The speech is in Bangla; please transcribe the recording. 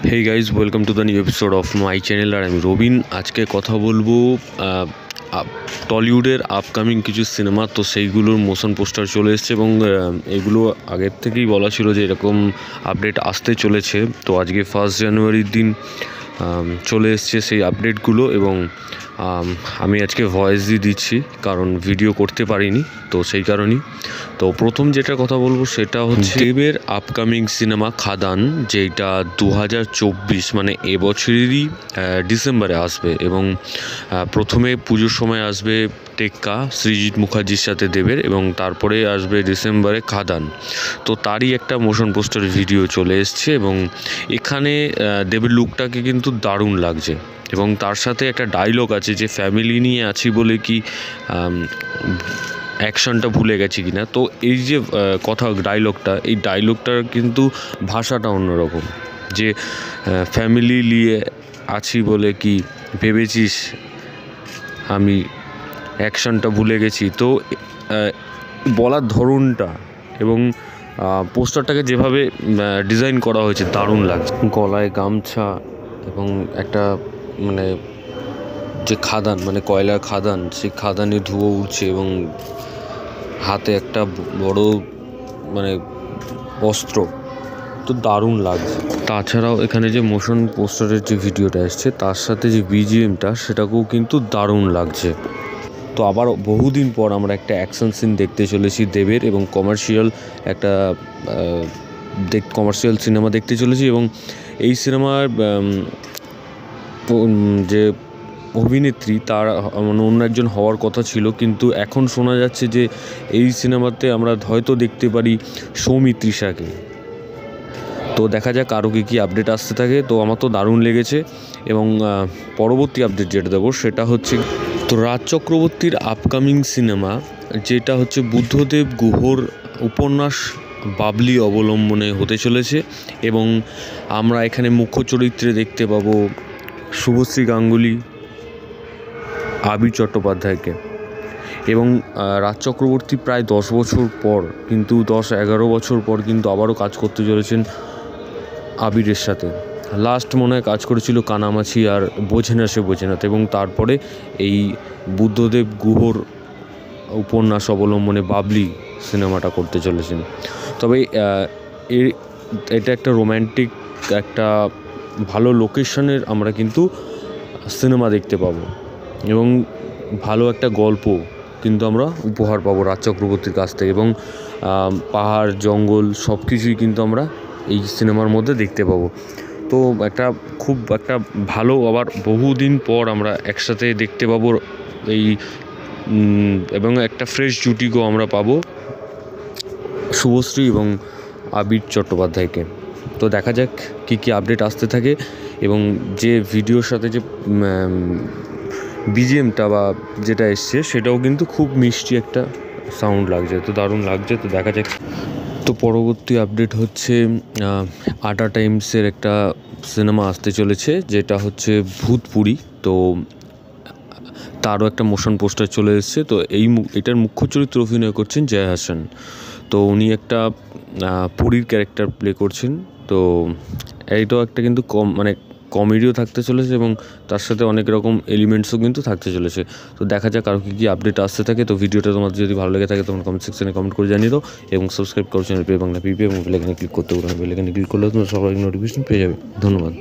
Hey guys, welcome to the new episode of my channel. আর আমি রবিন। আজকে কথা বলবো টলিউডের আপকামিং কিছু সিনেমা। তো সেইগুলোর মোশন পোস্টার চলে এসছে এবং এগুলো আগের থেকেই বলা ছিল যে এরকম আপডেট আসতে চলেছে। তো আজকে 1 জানুয়ারির দিন চলে এসছে সেই আপডেটগুলো এবং আমি আজকে ভয়েস দিয়ে দিচ্ছি কারণ ভিডিও করতে পারিনি, তো সেই কারণেই। তো প্রথম যেটা কথা বলবো সেটা হচ্ছে দেবের আপকামিং সিনেমা খাদান, যেটা 2024 মানে এবছরেরই ডিসেম্বরে আসবে এবং প্রথমে পুজোর সময় আসবে টেক্কা সৃজিত মুখার্জির সাথে দেবের, এবং তারপরে আসবে ডিসেম্বরে খাদান। তো তারই একটা মোশন পোস্টার ভিডিও চলে এসছে এবং এখানে দেবের লুকটাকে কিন্তু দারুণ লাগছে এবং তার সাথে একটা ডায়লগ আছে যে ফ্যামিলি নিয়ে আছি বলে কি অ্যাকশনটা ভুলে গেছি কিনা। তো এই যে কথা এই ডায়লগটার কিন্তু ভাষাটা অন্যরকম, যে ফ্যামিলি নিয়ে আছি বলে কি ভেবেছিস আমি অ্যাকশনটা ভুলে গেছি। তো বলার ধরনটা এবং পোস্টারটাকে যেভাবে ডিজাইন করা হয়েছে দারুণ লাগছে। গলায় গামছা এবং একটা মানে যে খাদান, মানে কয়লার খাদান, সেই খাদানে ধুয়ো উঠছে এবং হাতে একটা বড় মানে অস্ত্র, তো দারুণ লাগছে। তাছাড়াও এখানে যে মোশন পোস্টারের যে ভিডিওটা এসছে তার সাথে যে বিজিএমটা, সেটাকেও কিন্তু দারুণ লাগছে। তো আবার বহুদিন পর আমরা একটা অ্যাকশন সিন দেখতে চলেছি দেবের, এবং কমার্শিয়াল সিনেমা দেখতে চলেছি। এবং এই সিনেমার যে অভিনেত্রী তার অন্য একজন হওয়ার কথা ছিল, কিন্তু এখন শোনা যাচ্ছে যে এই সিনেমাতে আমরা হয়তো দেখতে পারি সৌমিত্রিষাকে। তো দেখা যাক আরও কী আপডেট আসতে থাকে। তো আমার তো দারুণ লেগেছে। এবং পরবর্তী আপডেট যেটা দেবো সেটা হচ্ছে তো রাজ চক্রবর্তীর আপকামিং সিনেমা, যেটা হচ্ছে বুদ্ধদেব গুহর উপন্যাস বাবলি অবলম্বনে হতে চলেছে। এবং আমরা এখানে মুখ্য চরিত্রে দেখতে পাবো শুভশ্রী গাঙ্গুলি, আবির চট্টোপাধ্যায়কে। এবং রাজ চক্রবর্তী প্রায় 10 বছর পর, কিন্তু 10-11 বছর পর কিন্তু আবারও কাজ করতে চলেছেন আবিরের সাথে। লাস্ট মনে হয় কাজ করেছিল কানামাছি আর বোঝে না সে বোঝে না, এবং তারপরে এই বুদ্ধদেব গুহর উপন্যাস অবলম্বনে বাবলি সিনেমাটা করতে চলেছেন। তবে এটা একটা রোম্যান্টিক, একটা ভালো লোকেশনের আমরা কিন্তু সিনেমা দেখতে পাবো এবং ভালো একটা গল্প কিন্তু আমরা উপহার পাবো রাজ চক্রবর্তীর কাছ থেকে। এবং পাহাড় জঙ্গল সব কিছুই কিন্তু আমরা এই সিনেমার মধ্যে দেখতে পাবো। তো খুব একটা ভালো, আবার বহুদিন পর আমরা একসাথে দেখতে পাবো এবং একটা ফ্রেশ জুটিকেও আমরা পাবো শুভশ্রী এবং আবির চট্টোপাধ্যায়কে। তো দেখা যাক কী আপডেট আসতে থাকে। এবং যে ভিডিওর সাথে যে বিজিএমটা বা যেটা এসছে সেটাও কিন্তু খুব মিষ্টি একটা সাউন্ড লাগছে, তো দারুণ লাগছে। তো দেখা যাক। তো পরবর্তী আপডেট হচ্ছে আটা টাইমসের একটা সিনেমা আসতে চলেছে, যেটা হচ্ছে ভূতপুরি। তো তারও একটা মোশন পোস্টার চলে এসছে। তো এটার মুখ্য চরিত্রে অভিনয় করছেন জয়া হাসান। তো উনি একটা পরীর ক্যারেক্টার প্লে করছেন। তো এইটাও একটা কিন্তু কমেডিও থাকতে চলেছে এবং তার সাথে অনেক রকম এলিমেন্টসও কিন্তু থাকতে চলেছে। তো দেখা যাক আরও কী আপডেট আসতে থাকে। তো ভিডিওটা তোমাদের যদি ভালো লেগে থাকে তখন কমেন্ট সেকশনে কমেন্ট করে জানিয়ে দাও এবং সাবস্ক্রাইব করো চ্যানেল পেয়ে বাংলা পিপি, এবং বেল আইকনে ক্লিক করতে পারো। বেল আইকনে ক্লিক করলে তোমরা সবাই নোটিফিকেশন পেয়ে যাবে। ধন্যবাদ।